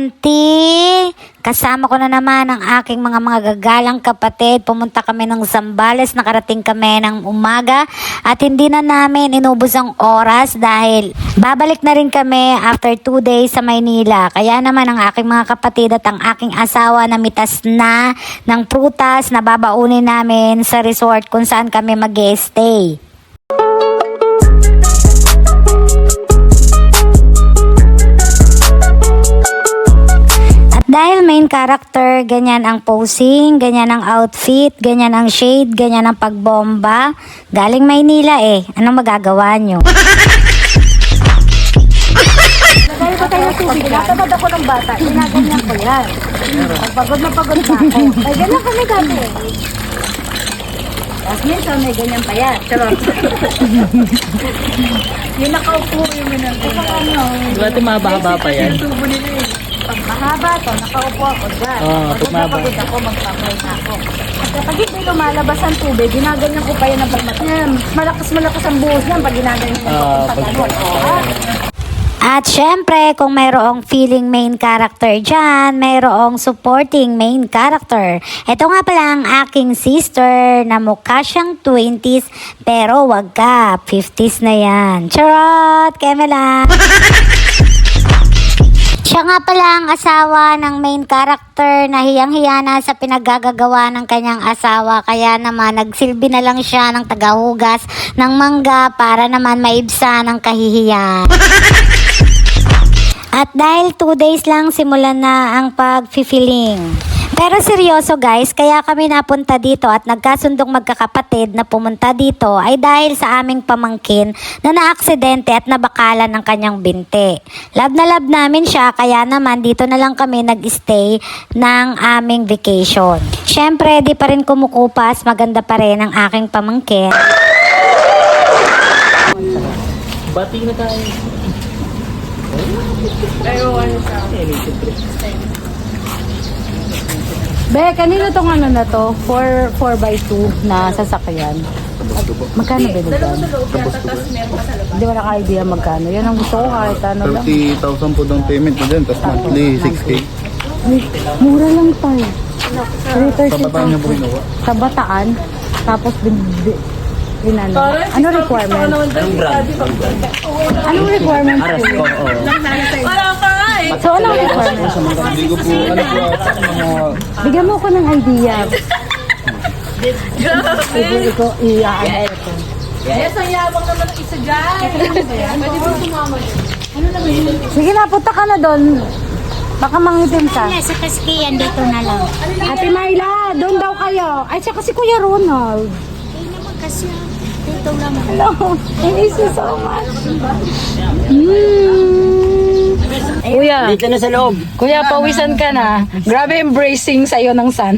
20, kasama ko na naman ang aking mga gagalang kapatid. Pumunta kami ng Zambales, nakarating kami ng umaga at hindi na namin inubos ang oras dahil babalik na rin kami after 2 days sa Maynila. Kaya naman ang aking mga kapatid at ang aking asawa na mitas na ng prutas na babaunin namin sa resort kung saan kami mag-stay. Dahil main character, ganyan ang posing, ganyan ang outfit, ganyan ang shade, ganyan ang pagbomba. Galing Maynila eh. Anong magagawa nyo? Dahil pa tayo tubig, natamad ako ng bata, ginaganyan ko yan. Pagod na ako. Ay, ganyan kami dati. At minsan may ganyan pa yan. Charot. Yung nakaupo yung minantin. Dati mababa pa yan. Yung tubo nila eh. Pag mahaba to, nakaupo ako dyan. Pagod na pagod ako, magpapay na ako. At kapag hindi lumalabas ang tubig, ginaganyan ko pa yan ng pagmatyan. Malakas ang buhos niyan pag ginaganyan ko ang pagkanon. At syempre, kung mayroong feeling main character dyan, mayroong supporting main character. Ito nga pala ang aking sister na mukha siyang 20s pero wag ka, 50s na yan. Charot! Keme lang! Siya nga pala ang asawa ng main character na hiyang-hiya na sa pinaggagawa ng kanyang asawa. Kaya naman nagsilbi na lang siya ng tagahugas ng mangga para naman maibsa ng kahihiyan. At dahil 2 days lang simulan na ang pag-feeling. Pero seryoso guys, kaya kami napunta dito at nagkasundong magkakapatid na pumunta dito ay dahil sa aming pamangkin na naaksidente at nabakalan ng kanyang binti. Love na love namin siya, kaya naman dito na lang kami nag-stay ng aming vacation. Syempre, di pa rin kumukupas, maganda pa rin ang aking pamangkin. Bati na tayo. Ayaw sa akin. Be, kanino tong ano na to? 4x2 na sasakyan. Magkano ba dito? Hindi wala ka idea magkano. Yan ang gusto ko kahit ano lang. 30,000 po down payment po dyan, tapos monthly 6K. Ay, mura lang tayo. Sa bataan niyo po ginawa? Sa Bataan. Tapos ano requirement? Anong brand? Anong requirement po yun? So, anong requirement? Hindi ko po, ano po, mga... Bigyan mo ko ng idea. Grabe! Ito, i-aano ito. Yes, ang yabang naman ng isa dyan. Pwede mo sumama dyan. Sige na, punta ka na doon. Baka mangitim ka. Sa Kaskiyan, dito na lang. Ate Myla, doon daw kayo. Ay, siya kasi Kuya Ronald. Hindi naman kasi dito lang. Hello, I miss you so much. Kuya, Dito na sa loob. Kuya, pawisan ka na. Grabe embracing sa'yo ng sun.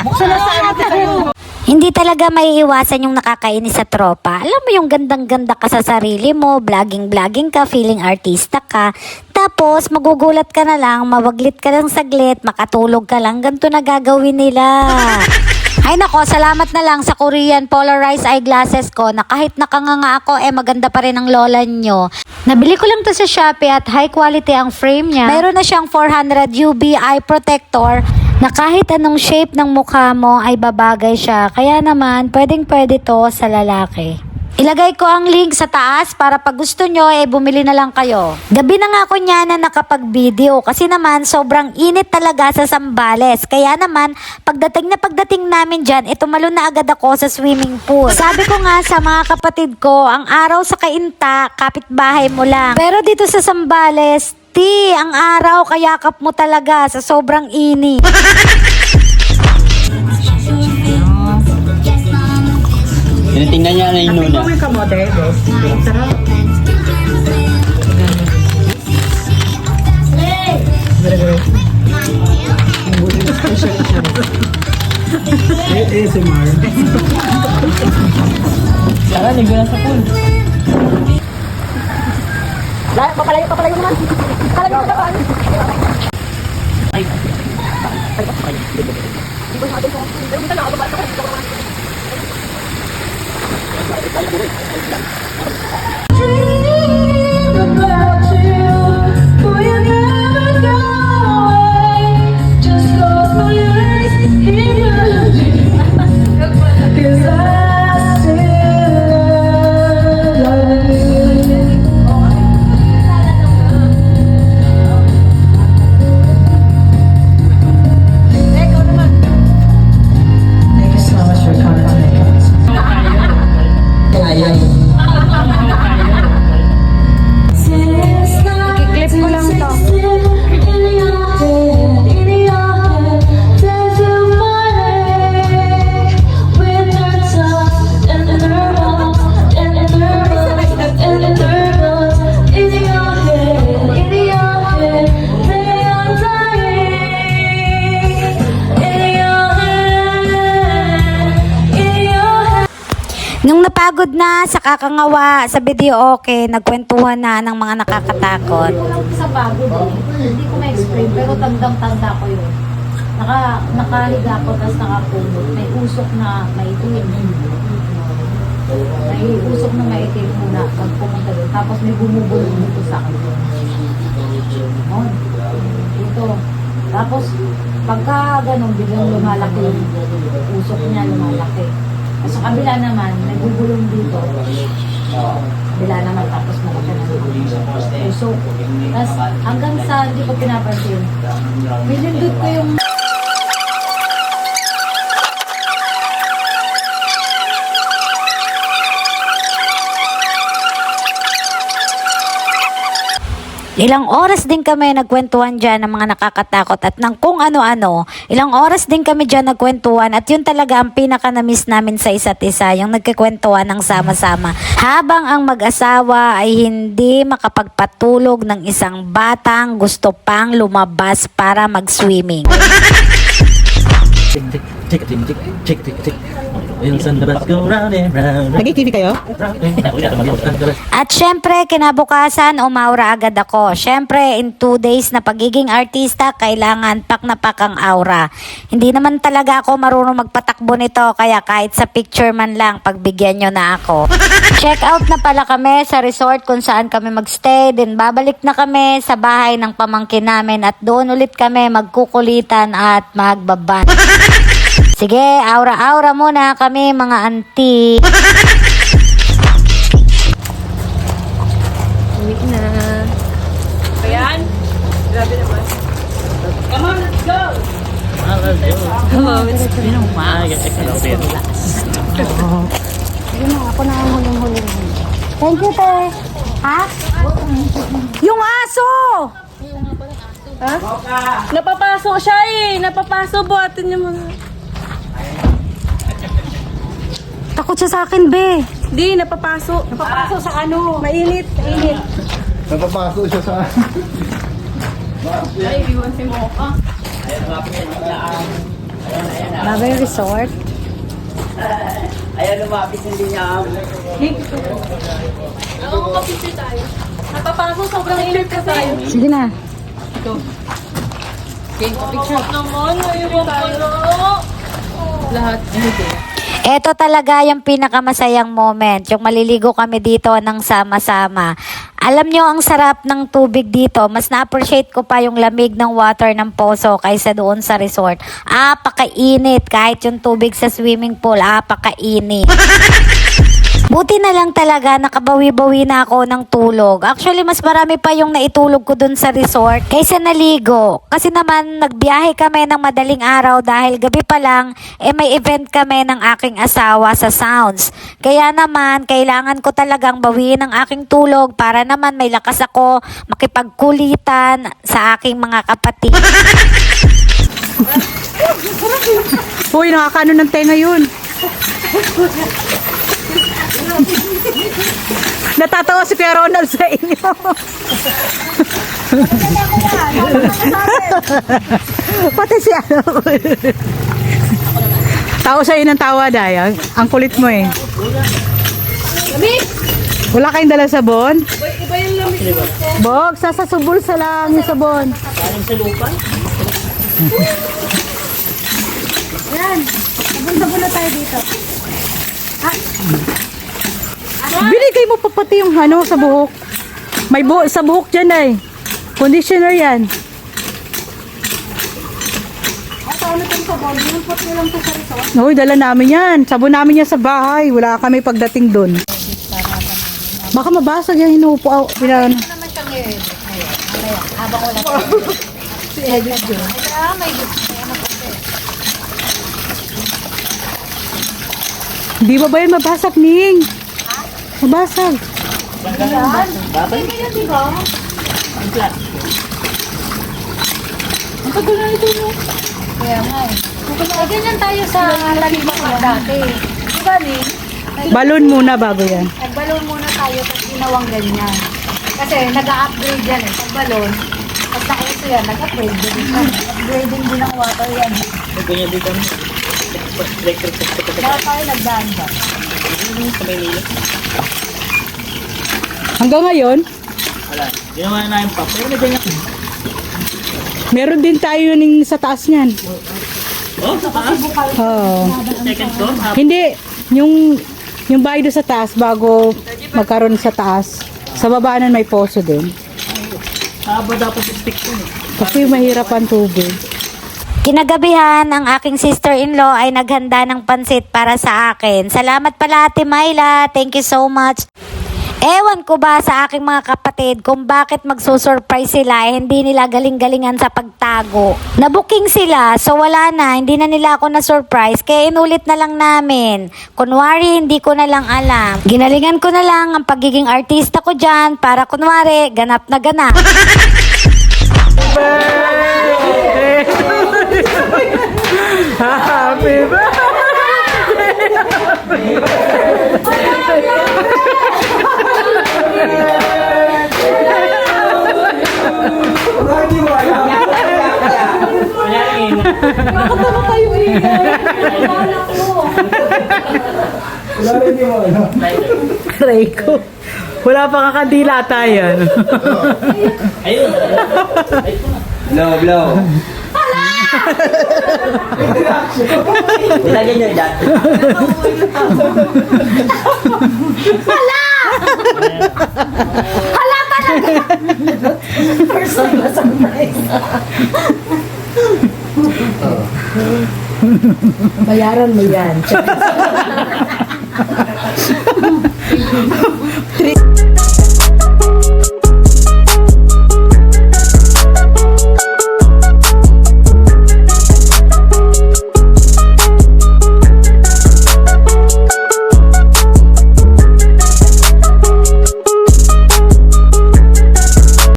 Buksan na sana. Hindi talaga maiiwasan yung nakakainis sa tropa. Alam mo yung gandang-ganda ka sa sarili mo, vlogging ka, feeling artista ka. Tapos magugulat ka na lang, mawaglit ka lang saglit, makatulog ka lang, ganito na gagawin nila. Ay nako, salamat na lang sa Korean polarized eyeglasses ko na kahit nakanganga ako, maganda pa rin ang lola nyo. Nabili ko lang to sa Shopee at high quality ang frame niya. Mayroon na siyang 400 UV eye protector na kahit anong shape ng mukha mo ay babagay siya. Kaya naman, pwedeng-pwede to sa lalaki. Ilagay ko ang link sa taas para pag gusto nyo, bumili na lang kayo. Gabi na nga ako niya na nakapag-video kasi naman sobrang init talaga sa Zambales. Kaya naman, pagdating namin dyan, tumalon na agad ako sa swimming pool. Sabi ko nga sa mga kapatid ko, ang araw sa Kainta, kapitbahay mo lang. Pero dito sa Zambales, ang araw kayakap mo talaga sa sobrang init. Tinitingnan niya na yung nuna. ASMR. Tara, ligo na sa pool. Papalayo naman. Papalayo naman. Ay. Dream about you, boy, I never Nung napagod na sa kakangawa sa video okay, nagkwentuhan na ng mga nakakatakot. Walang sa pagod eh. Hindi ko ma-explain, pero tandang-tanda ko yun. Nakahiga ko, tapos nakakulot. May usok na maitim. May usok na maitim muna pag pumunta doon. Tapos may bumubulong dito sa akin. Yun. Dito. Tapos, pagka ganun, biglang lumalaki yung usok niya, lumalaki. At sa kabila naman, may bubulong dito. Kabila naman, tapos malaki na naman. Usok. Tapos, hanggang sa hindi ko pinapansin, nilindot ko yung Ilang oras din kami nagkwentuhan dyan ng mga nakakatakot at ng kung ano-ano. Ilang oras din kami dyan nagkwentuhan at yun talaga ang pinaka-na-miss namin sa isa't isa, yung nagkikwentuhan ng sama-sama. Habang ang mag-asawa ay hindi makapagpatulog ng isang batang gusto pang lumabas para mag-swimming. Tick, tick, tick, tick, tick, tick, tick. Wheels on the bus go round and round. Nag-TV kayo? At syempre, kinabukasan, umaura agad ako. Syempre, in 2 days na pagiging artista, kailangan pak na pak ang aura. Hindi naman talaga ako marunong magpatakbo nito, kaya kahit sa picture man lang, pagbigyan nyo na ako. Check out na pala kami sa resort kung saan kami magstay. Then babalik na kami sa bahay ng pamangkin namin at doon ulit kami magkukulitan at magbaban. Sige, aura-aura muna kami mga auntie. Uwi na. Ayan. Grabe naman. Come on, let's go! Oh, it's been a while. Yun na, ako na ang huling-huling. Thank you, te. Ha? Yung aso! Ha? Napapasok siya eh. Napapasok. Buhatin niyo muna. Takot siya sa akin, be. Di, napapasok. Napapasok sa ano? Mainit, mainit. Napapasok siya sa... Ay, iwan si Mocha. Babay Resort. Ayan, lumapit hindi niya. Ako kapitid tayo. Napapasok. Sobrang init ka tayo. Sige na. Picture naman. Naiwan ka na. Lahat. Hindi. Ito talaga yung pinakamasayang moment, yung maliligo kami dito ng sama-sama. Alam nyo, ang sarap ng tubig dito. Mas na-appreciate ko pa yung lamig ng water ng poso kaysa doon sa resort. Pakainit. Kahit yung tubig sa swimming pool, pakainit. Buti na lang talaga nakabawi-bawi na ako ng tulog. Actually, mas marami pa yung naitulog ko dun sa resort kaysa naligo. Kasi naman, nagbiyahe kami ng madaling araw dahil gabi pa lang, may event kami ng aking asawa sa Sounds. Kaya naman, kailangan ko talagang bawiin ang aking tulog para naman may lakas ako makipagkulitan sa aking mga kapatid. Uy, nakakano ng tenga yun. Natatawa si Kuya Ronald sa inyo. Pati si ano. Tawa sa ng tawa, Dayag. Ang kulit mo eh. Wala kayong dala sabon? Iba yung lamig mo. Bog, sasasubol sa lang yung sabon. Yan. Sabon-sabon na tayo dito. Binigay mo pa pati yung ano sa buhok. May buhok sa buhok dyan eh. Conditioner yan. Ano itong sabon? Binupot nyo lang ito sa resort. Uy, dala namin yan. Sabon namin yan sa bahay. Wala kami pagdating doon. Baka mabasag yung hinupo. Naman siyang i-edit ngayon. Habang wala tayo. I-edit yun. May Di ba ba yun mabasag, Ning? Mabasag. Ang tagal na ito, no? Kaya nga eh. Ganyan tayo sa lalimak dati. Diba, Ning? Balon muna bago yan. Nagbalon muna tayo tapos ginawang ganyan. Kasi nag-upgrade yan eh. Pag balon, pag na-eso yan, nag-upgrade din. Upgrading din ang water yan. Ganyan dito. Kaya tayo nagdaan dyan. Hanggang ngayon, Wala. Ginawa na yung pop. Pero medyo na. meron din tayo ning sa taas niyan. Oh, sa taas. Oo. Second floor. Hindi, yung bahay doon sa taas bago magkaroon sa taas. Sa baba nun may poso din. Haba dapat yung stick ko. Kasi mahirap ang tubig. Kinagabihan, ang aking sister-in-law ay naghanda ng pansit para sa akin. Salamat pala Ate Myla. Thank you so much. Ewan ko ba sa aking mga kapatid kung bakit magsusurprise sila hindi nila galing-galingan sa pagtago. Nabuking sila so wala na, hindi na nila ako na-surprise kaya inulit na lang namin. Kunwari hindi ko na lang alam. Ginalingan ko na lang ang pagiging artista ko dyan para kunwari ganap na ganap. Happy birthday! Aray ko. Wala pa kakandila tayo. Ayun. Blow. Ilagay nyo yan. Bayaran mo yan.